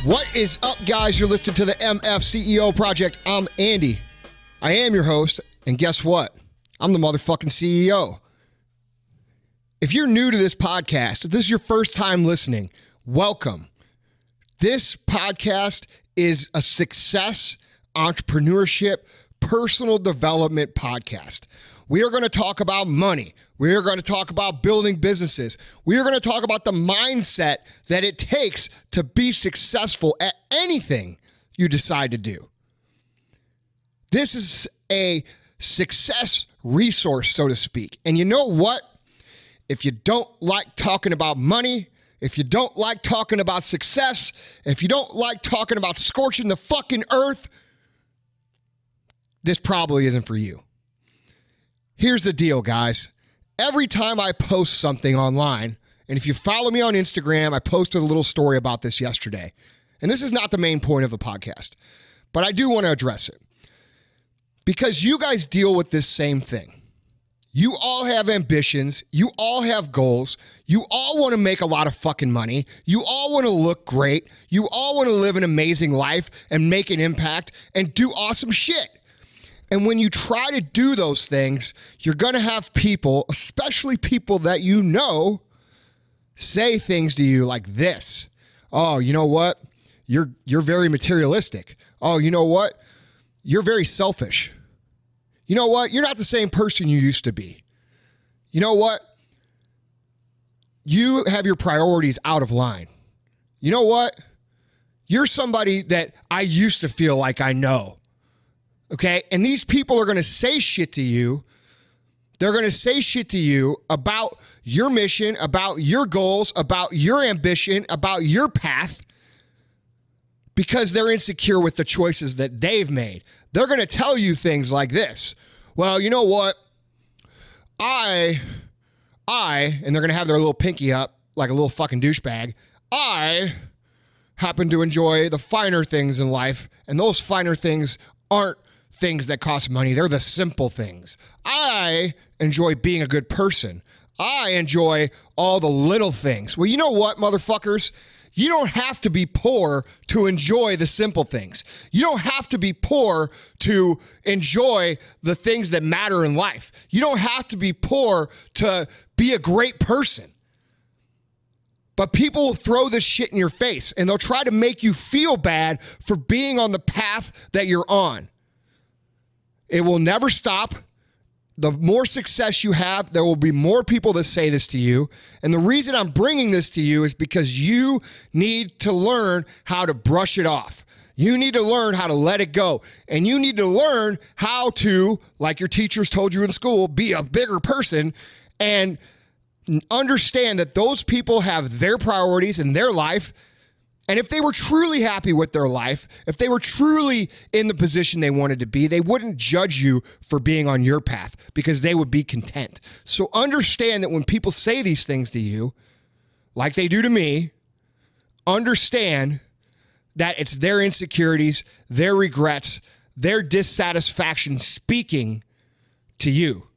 What is up, guys? You're listening to the MFCEO Project. I'm Andy. I am your host, and guess what? I'm the motherfucking CEO. If you're new to this podcast, if this is your first time listening, welcome. This podcast is a success, entrepreneurship, personal development podcast. We are going to talk about money. We are going to talk about building businesses. We are going to talk about the mindset that it takes to be successful at anything you decide to do. This is a success resource, so to speak. And you know what? If you don't like talking about money, if you don't like talking about success, if you don't like talking about scorching the fucking earth, this probably isn't for you. Here's the deal, guys. Every time I post something online, and if you follow me on Instagram, I posted a little story about this yesterday. And this is not the main point of the podcast, but I do want to address it. Because you guys deal with this same thing. You all have ambitions. You all have goals. You all want to make a lot of fucking money. You all want to look great. You all want to live an amazing life and make an impact and do awesome shit. And when you try to do those things, you're going to have people, especially people that you know, say things to you like this. Oh, you know what? You're very materialistic. Oh, you know what? You're very selfish. You know what? You're not the same person you used to be. You know what? You have your priorities out of line. You know what? You're somebody that I used to feel like I know. Okay, and these people are going to say shit to you. They're going to say shit to you about your mission, about your goals, about your ambition, about your path, because they're insecure with the choices that they've made. They're going to tell you things like this. Well, you know what? And they're going to have their little pinky up like a little fucking douchebag. I happen to enjoy the finer things in life, and those finer things aren't things that cost money. They're the simple things. I enjoy being a good person. I enjoy all the little things. Well, you know what, motherfuckers? You don't have to be poor to enjoy the simple things. You don't have to be poor to enjoy the things that matter in life. You don't have to be poor to be a great person. But people will throw this shit in your face, and they'll try to make you feel bad for being on the path that you're on. It will never stop. The more success you have, there will be more people that say this to you. And the reason I'm bringing this to you is because you need to learn how to brush it off. You need to learn how to let it go. And you need to learn how to, like your teachers told you in school, be a bigger person and understand that those people have their priorities in their life. And if they were truly happy with their life, if they were truly in the position they wanted to be, they wouldn't judge you for being on your path because they would be content. So understand that when people say these things to you, like they do to me, understand that it's their insecurities, their regrets, their dissatisfaction speaking to you.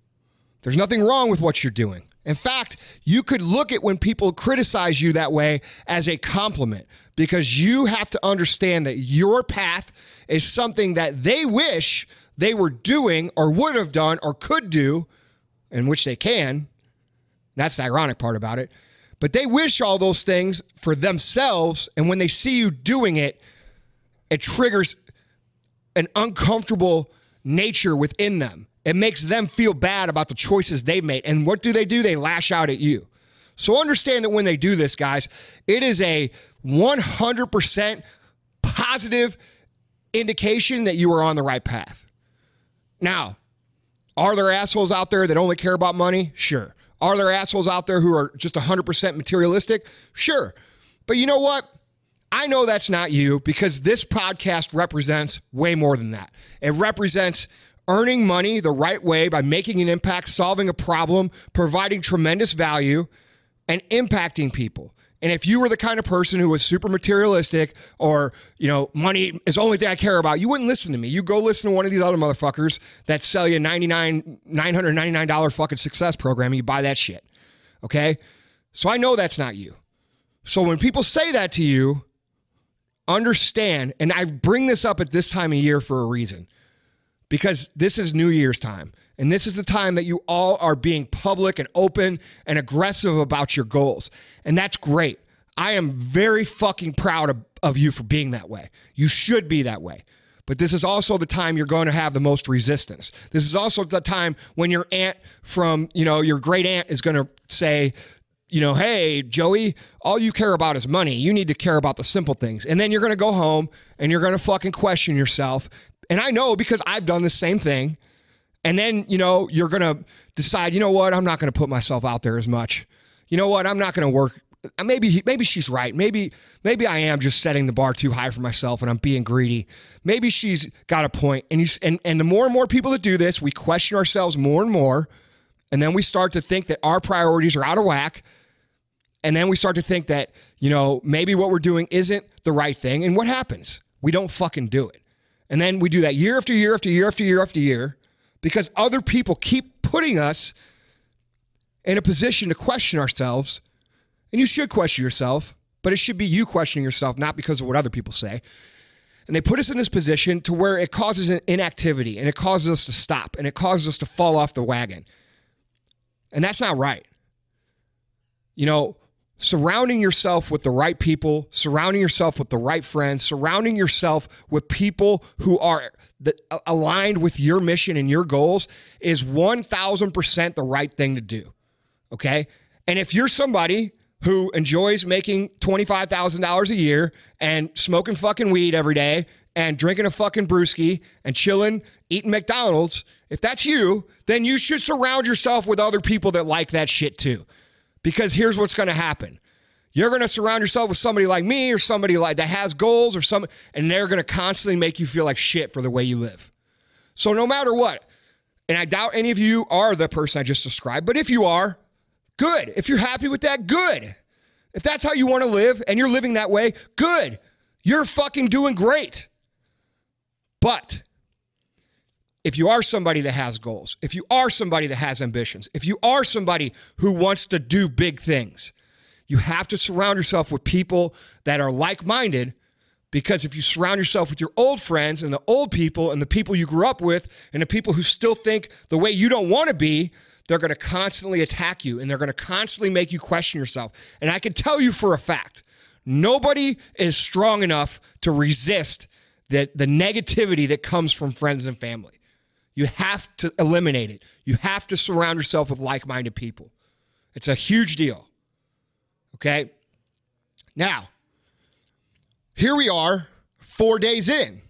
There's nothing wrong with what you're doing. In fact, you could look at when people criticize you that way as a compliment, because you have to understand that your path is something that they wish they were doing or would have done or could do, in which they can. That's the ironic part about it. But they wish all those things for themselves, and when they see you doing it, it triggers an uncomfortable nature within them. It makes them feel bad about the choices they've made. And what do? They lash out at you. So understand that when they do this, guys, it is a 100% positive indication that you are on the right path. Now, are there assholes out there that only care about money? Sure. Are there assholes out there who are just 100% materialistic? Sure. But you know what? I know that's not you, because this podcast represents way more than that. It represents earning money the right way by making an impact, solving a problem, providing tremendous value, and impacting people. And if you were the kind of person who was super materialistic or, money is the only thing I care about, you wouldn't listen to me. You go listen to one of these other motherfuckers that sell you $999 fucking success program and you buy that shit. Okay? So I know that's not you. So when people say that to you, understand, and I bring this up at this time of year for a reason, because this is New Year's time. And this is the time that you all are being public and open and aggressive about your goals. And that's great. I am very fucking proud of you for being that way. You should be that way. But this is also the time you're going to have the most resistance. This is also the time when your aunt from, your great aunt is going to say, hey, Joey, all you care about is money. You need to care about the simple things. And then you're going to go home and you're going to fucking question yourself. And I know because I've done the same thing. And then, you're going to decide, what, I'm not going to put myself out there as much. You know what, I'm not going to work. Maybe she's right. Maybe I am just setting the bar too high for myself and I'm being greedy. Maybe she's got a point. And the more and more people that do this, we question ourselves more and more. And then we start to think that our priorities are out of whack. And then we start to think that, maybe what we're doing isn't the right thing. And what happens? We don't fucking do it. And then we do that year after year after year after year after year because other people keep putting us in a position to question ourselves. And you should question yourself, but it should be you questioning yourself, not because of what other people say. And they put us in this position to where it causes an inactivity and it causes us to stop and it causes us to fall off the wagon. And that's not right. Surrounding yourself with the right people, surrounding yourself with the right friends, surrounding yourself with people who are aligned with your mission and your goals is 1,000% the right thing to do. Okay? And if you're somebody who enjoys making $25,000 a year and smoking fucking weed every day and drinking a fucking brewski and chilling, eating McDonald's, if that's you, then you should surround yourself with other people that like that shit too. Because here's what's going to happen. You're going to surround yourself with somebody like me or somebody like that has goals or and they're going to constantly make you feel like shit for the way you live. So no matter what, and I doubt any of you are the person I just described, but if you are, good. If you're happy with that, good. If that's how you want to live and you're living that way, good. You're fucking doing great. But if you are somebody that has goals, if you are somebody that has ambitions, if you are somebody who wants to do big things, you have to surround yourself with people that are like-minded, because if you surround yourself with your old friends and the old people and the people you grew up with and the people who still think the way you don't want to be, they're going to constantly attack you and they're going to constantly make you question yourself. And I can tell you for a fact, nobody is strong enough to resist the negativity that comes from friends and family. You have to eliminate it. You have to surround yourself with like-minded people. It's a huge deal. Okay? Now, here we are 4 days in.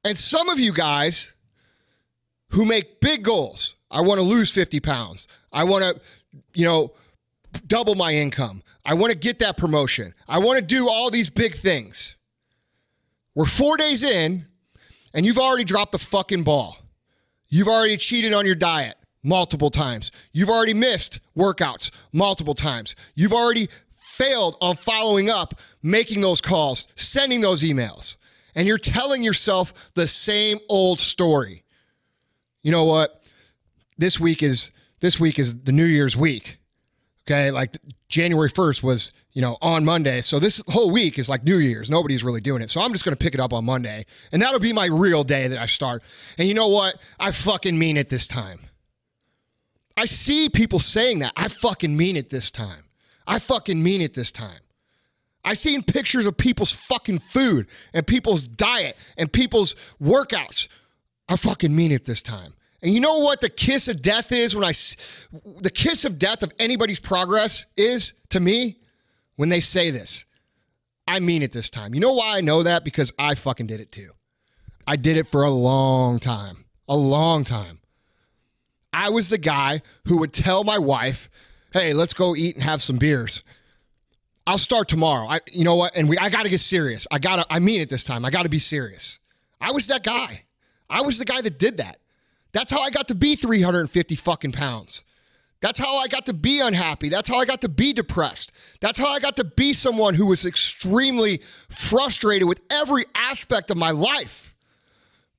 And some of you guys who make big goals, I want to lose 50 pounds. I want to, double my income. I want to get that promotion. I want to do all these big things. We're 4 days in, and you've already dropped the fucking ball. You've already cheated on your diet multiple times. You've already missed workouts multiple times. You've already failed on following up, making those calls, sending those emails. And you're telling yourself the same old story. You know what? This week is the New Year's week. Okay? Like January 1st was, on Monday. So this whole week is like New Year's. Nobody's really doing it. So I'm just going to pick it up on Monday. And that'll be my real day that I start. And you know what? I fucking mean it this time. I see people saying that. I fucking mean it this time. I fucking mean it this time. I seen pictures of people's fucking food and people's diet and people's workouts. I fucking mean it this time. And you know what the kiss of death is the kiss of death of anybody's progress is to me? When they say this, I mean it this time. You know why I know that? Because I fucking did it too. I did it for a long time. A long time. I was the guy who would tell my wife, hey, let's go eat and have some beers. I'll start tomorrow. You know what? And I got to get serious. I mean it this time. I got to be serious. I was that guy. I was the guy that did that. That's how I got to be 350 fucking pounds. That's how I got to be unhappy. That's how I got to be depressed. That's how I got to be someone who was extremely frustrated with every aspect of my life,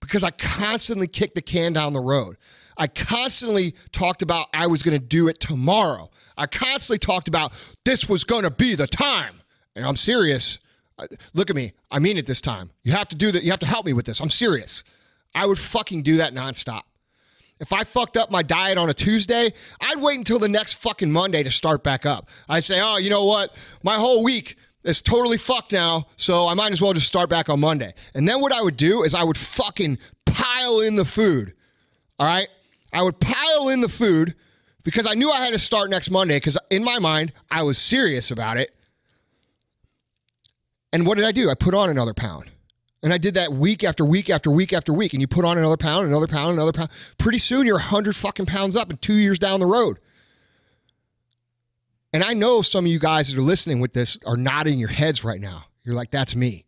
because I constantly kicked the can down the road. I constantly talked about I was going to do it tomorrow. I constantly talked about this was going to be the time. And I'm serious. Look at me. I mean it this time. You have to do that. You have to help me with this. I'm serious. I would fucking do that nonstop. If I fucked up my diet on a Tuesday, I'd wait until the next fucking Monday to start back up. I'd say, oh, you know what? My whole week is totally fucked now, so I might as well just start back on Monday. And then what I would do is I would fucking pile in the food. All right? I would pile in the food because I knew I had to start next Monday because in my mind, I was serious about it. And what did I do? I put on another pound. And I did that week after week after week after week. And you put on another pound, another pound, another pound. Pretty soon you're 100 fucking pounds up and 2 years down the road. And I know some of you guys that are listening with this are nodding your heads right now. You're like, that's me.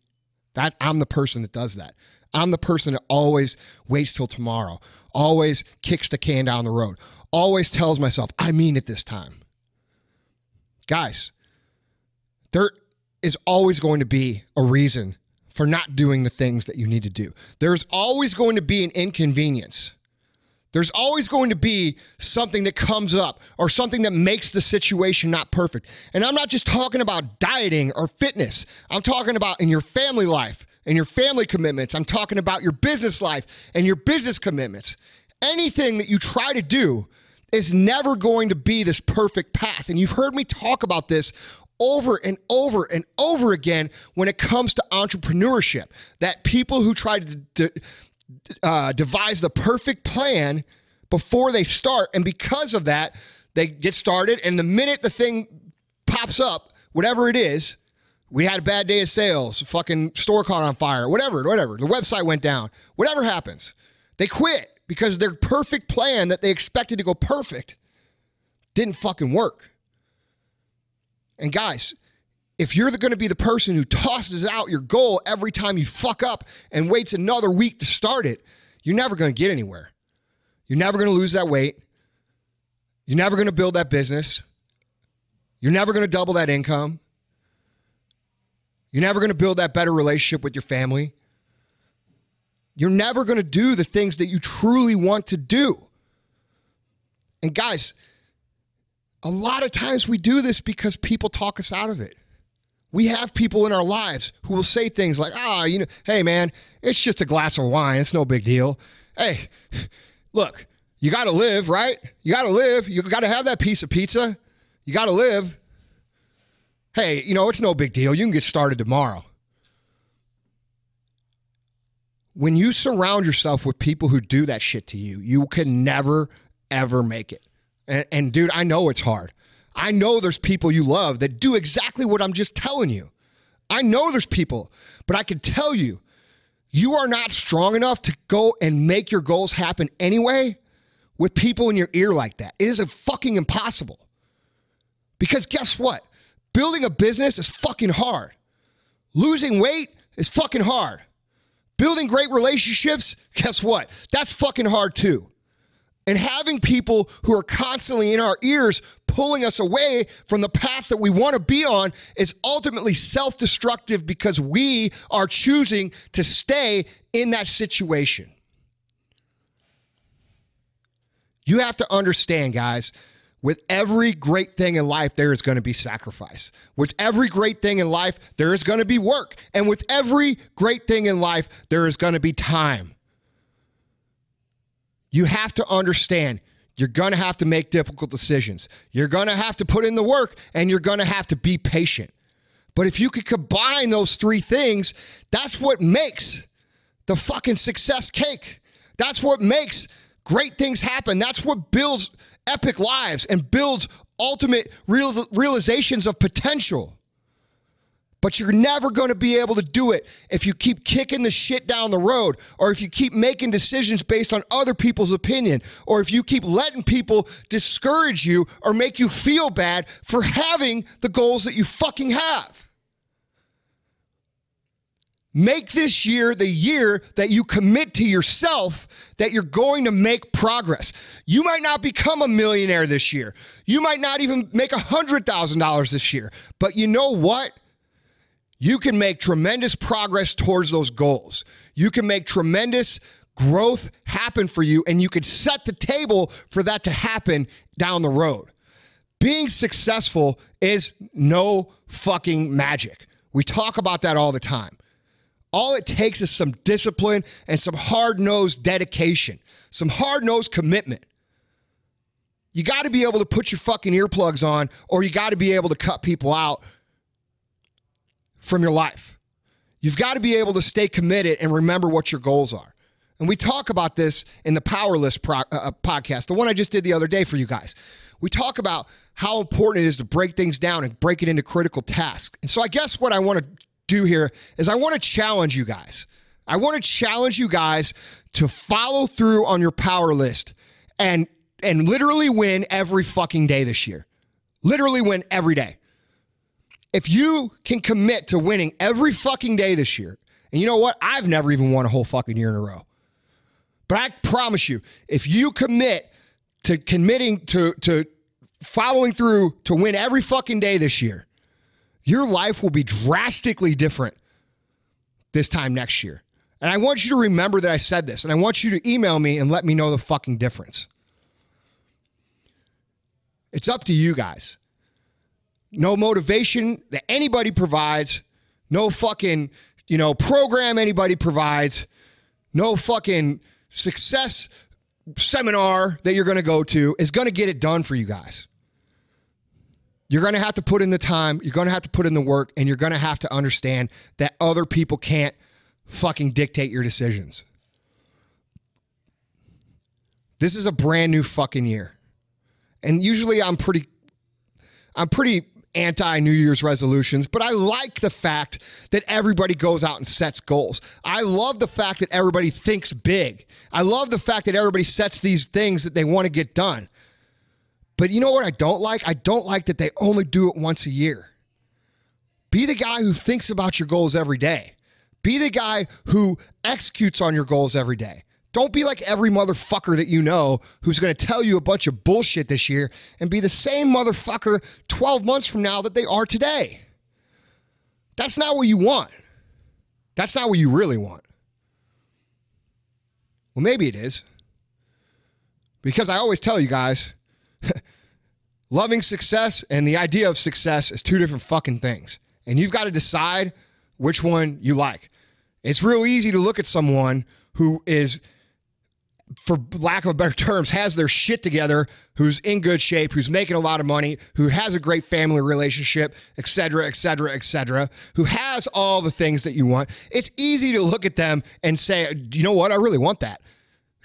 I'm the person that does that. I'm the person that always waits till tomorrow, always kicks the can down the road, always tells myself, I mean it this time. Guys, there is always going to be a reason for not doing the things that you need to do. There's always going to be an inconvenience. There's always going to be something that comes up or something that makes the situation not perfect. And I'm not just talking about dieting or fitness. I'm talking about in your family life and your family commitments. I'm talking about your business life and your business commitments. Anything that you try to do is never going to be this perfect path. And you've heard me talk about this over and over and over again when it comes to entrepreneurship, that people who try to devise the perfect plan before they start, and because of that, they get started, and the minute the thing pops up, whatever it is, we had a bad day of sales, fucking store caught on fire, whatever, the website went down, whatever happens, they quit because their perfect plan that they expected to go perfect didn't fucking work. And guys, if you're going to be the person who tosses out your goal every time you fuck up and waits another week to start it, you're never going to get anywhere. You're never going to lose that weight. You're never going to build that business. You're never going to double that income. You're never going to build that better relationship with your family. You're never going to do the things that you truly want to do. And guys, a lot of times we do this because people talk us out of it. We have people in our lives who will say things like, hey man, it's just a glass of wine. It's no big deal. Hey, look, you got to live, right? You got to live. You got to have that piece of pizza. You got to live. Hey, it's no big deal. You can get started tomorrow. When you surround yourself with people who do that shit to you, you can never, ever make it. And dude, I know it's hard. I know there's people you love that do exactly what I'm just telling you. I know there's people, but I can tell you, you are not strong enough to go and make your goals happen anyway with people in your ear like that. It is fucking impossible. Because guess what? Building a business is fucking hard. Losing weight is fucking hard. Building great relationships, guess what? That's fucking hard too. And having people who are constantly in our ears pulling us away from the path that we want to be on is ultimately self-destructive because we are choosing to stay in that situation. You have to understand, guys, with every great thing in life, there is going to be sacrifice. With every great thing in life, there is going to be work. And with every great thing in life, there is going to be time. You have to understand you're going to have to make difficult decisions. You're going to have to put in the work, and you're going to have to be patient. But if you could combine those three things, that's what makes the fucking success cake. That's what makes great things happen. That's what builds epic lives and builds ultimate realizations of potential. But you're never going to be able to do it if you keep kicking the shit down the road, or if you keep making decisions based on other people's opinion, or if you keep letting people discourage you or make you feel bad for having the goals that you fucking have. Make this year the year that you commit to yourself that you're going to make progress. You might not become a millionaire this year. You might not even make $100,000 this year. But you know what? You can make tremendous progress towards those goals. You can make tremendous growth happen for you, and you could set the table for that to happen down the road. Being successful is no fucking magic. We talk about that all the time. All it takes is some discipline and some hard-nosed dedication, some hard-nosed commitment. You got to be able to put your fucking earplugs on, or you got to be able to cut people out from your life. You've got to be able to stay committed and remember what your goals are. And we talk about this in the Powerless podcast, the one I just did the other day for you guys. We talk about how important it is to break things down and break it into critical tasks. And so I guess what I want to do here is I want to challenge you guys. I want to challenge you guys to follow through on your power list and literally win every fucking day this year. Literally win every day. If you can commit to winning every fucking day this year, and you know what? I've never even won a whole fucking year in a row. But I promise you, if you commit to committing to following through to win every fucking day this year, your life will be drastically different this time next year. And I want you to remember that I said this, and I want you to email me and let me know the fucking difference. It's up to you guys. No motivation that anybody provides, no fucking, program anybody provides, no fucking success seminar that you're going to go to is going to get it done for you guys. You're going to have to put in the time, you're going to have to put in the work, and you're going to have to understand that other people can't fucking dictate your decisions. This is a brand new fucking year. And usually I'm pretty anti New Year's resolutions, but I like the fact that everybody goes out and sets goals. I love the fact that everybody thinks big. I love the fact that everybody sets these things that they want to get done. But you know what I don't like? I don't like that they only do it once a year. Be the guy who thinks about your goals every day. Be the guy who executes on your goals every day. Don't be like every motherfucker that you know who's going to tell you a bunch of bullshit this year and be the same motherfucker 12 months from now that they are today. That's not what you want. That's not what you really want. Well, maybe it is. Because I always tell you guys, loving success and the idea of success is two different fucking things. And you've got to decide which one you like. It's real easy to look at someone who is, for lack of better terms, has their shit together, who's in good shape, who's making a lot of money, who has a great family relationship, et cetera, et cetera, et cetera, who has all the things that you want. It's easy to look at them and say, you know what? I really want that.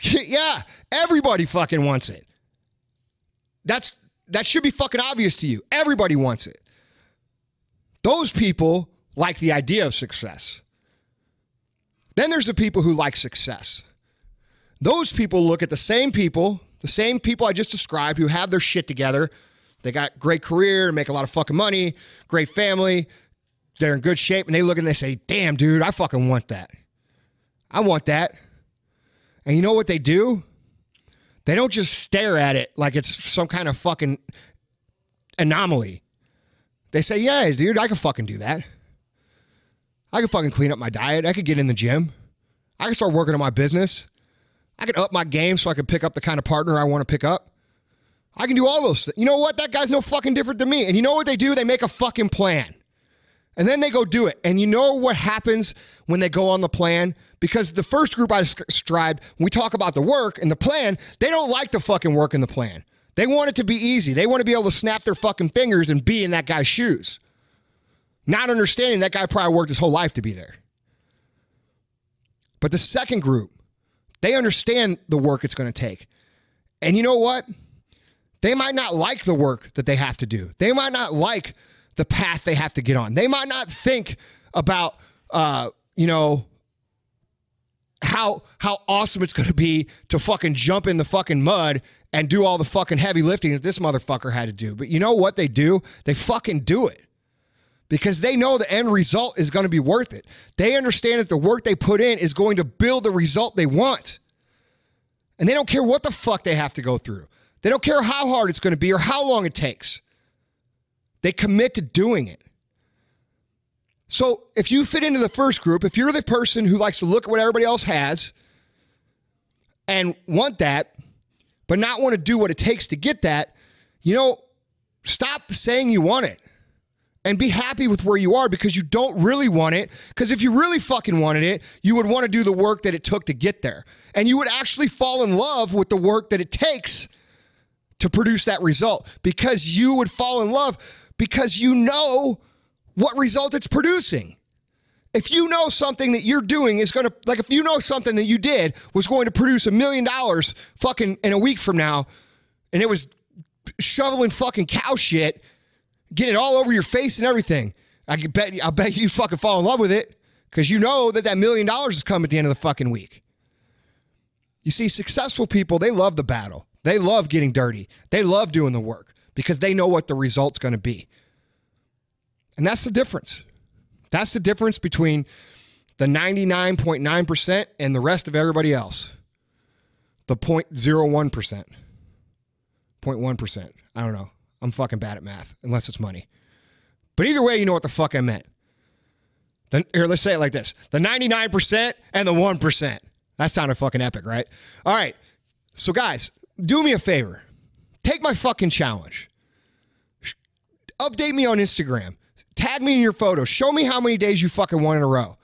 Yeah, everybody fucking wants it. That should be fucking obvious to you. Everybody wants it. Those people like the idea of success. Then there's the people who like success. Those people look at the same people I just described who have their shit together. They got great career, make a lot of fucking money, great family. They're in good shape, and they look and they say, damn, dude, I fucking want that. I want that. And you know what they do? They don't just stare at it like it's some kind of fucking anomaly. They say, yeah, dude, I can fucking do that. I can fucking clean up my diet. I could get in the gym. I can start working on my business. I can up my game so I can pick up the kind of partner I want to pick up. I can do all those things. You know what? That guy's no fucking different than me. And you know what they do? They make a fucking plan. And then they go do it. And you know what happens when they go on the plan? Because the first group I described, when we talk about the work and the plan, they don't like the fucking work and the plan. They want it to be easy. They want to be able to snap their fucking fingers and be in that guy's shoes. Not understanding that guy probably worked his whole life to be there. But the second group, they understand the work it's going to take. And you know what? They might not like the work that they have to do. They might not like the path they have to get on. They might not think about, how awesome it's going to be to fucking jump in the fucking mud and do all the fucking heavy lifting that this motherfucker had to do. But you know what they do? They fucking do it. Because they know the end result is going to be worth it. They understand that the work they put in is going to build the result they want. And they don't care what the fuck they have to go through. They don't care how hard it's going to be or how long it takes. They commit to doing it. So if you fit into the first group, if you're the person who likes to look at what everybody else has and want that, but not want to do what it takes to get that, stop saying you want it and be happy with where you are because you don't really want it. Because if you really fucking wanted it, you would want to do the work that it took to get there. And you would actually fall in love with the work that it takes to produce that result, because you would fall in love because you know what result it's producing. If you know something that you're doing is going to, like if you know something that you did was going to produce $1 million fucking in a week from now, and it was shoveling fucking cow shit, getting it all over your face and everything, I'll bet you fucking fall in love with it because you know that $1 million is coming at the end of the fucking week. You see, successful people, they love the battle. They love getting dirty. They love doing the work because they know what the result's going to be. And that's the difference. That's the difference between the 99.9% and the rest of everybody else. The 0.01%. 0.1%. I don't know. I'm fucking bad at math, unless it's money. But either way, you know what the fuck I meant. Here, let's say it like this. The 99% and the 1%. That sounded fucking epic, right? All right. So guys, do me a favor. Take my fucking challenge. Update me on Instagram. Tag me in your photos. Show me how many days you fucking won in a row.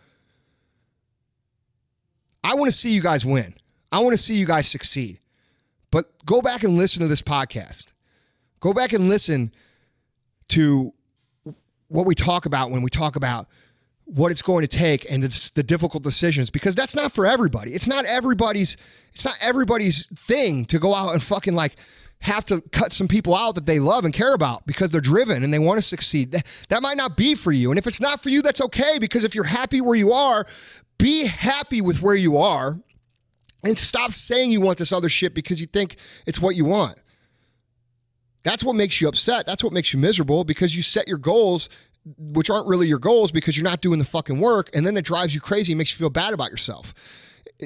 I want to see you guys win. I want to see you guys succeed. But go back and listen to this podcast. Go back and listen to what we talk about when we talk about what it's going to take and it's the difficult decisions, because that's not for everybody. It's not everybody's thing to go out and fucking like have to cut some people out that they love and care about because they're driven and they want to succeed. That might not be for you. And if it's not for you, that's okay, because if you're happy where you are, be happy with where you are and stop saying you want this other shit because you think it's what you want. That's what makes you upset. That's what makes you miserable, because you set your goals, which aren't really your goals because you're not doing the fucking work. And then it drives you crazy and makes you feel bad about yourself.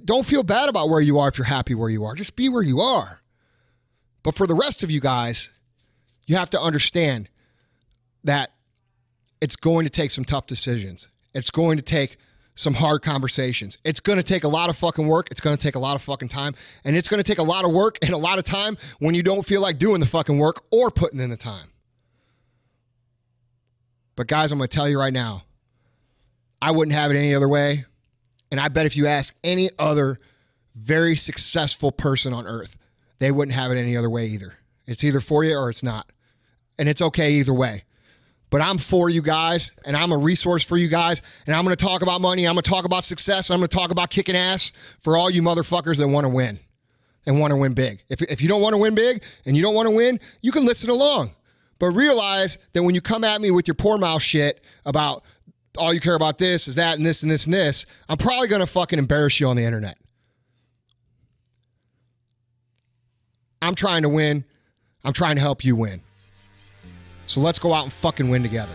Don't feel bad about where you are if you're happy where you are. Just be where you are. But for the rest of you guys, you have to understand that it's going to take some tough decisions. It's going to take some hard conversations. It's going to take a lot of fucking work. It's going to take a lot of fucking time. And it's going to take a lot of work and a lot of time when you don't feel like doing the fucking work or putting in the time. But guys, I'm going to tell you right now, I wouldn't have it any other way. And I bet if you ask any other very successful person on earth, they wouldn't have it any other way either. It's either for you or it's not. And it's okay either way. But I'm for you guys, and I'm a resource for you guys, and I'm going to talk about money, I'm going to talk about success, I'm going to talk about kicking ass for all you motherfuckers that want to win and want to win big. If you don't want to win big and you don't want to win, you can listen along. But realize that when you come at me with your poor mouth shit about all you care about this is that and this and this and this, I'm probably going to fucking embarrass you on the internet. I'm trying to win. I'm trying to help you win. So let's go out and fucking win together.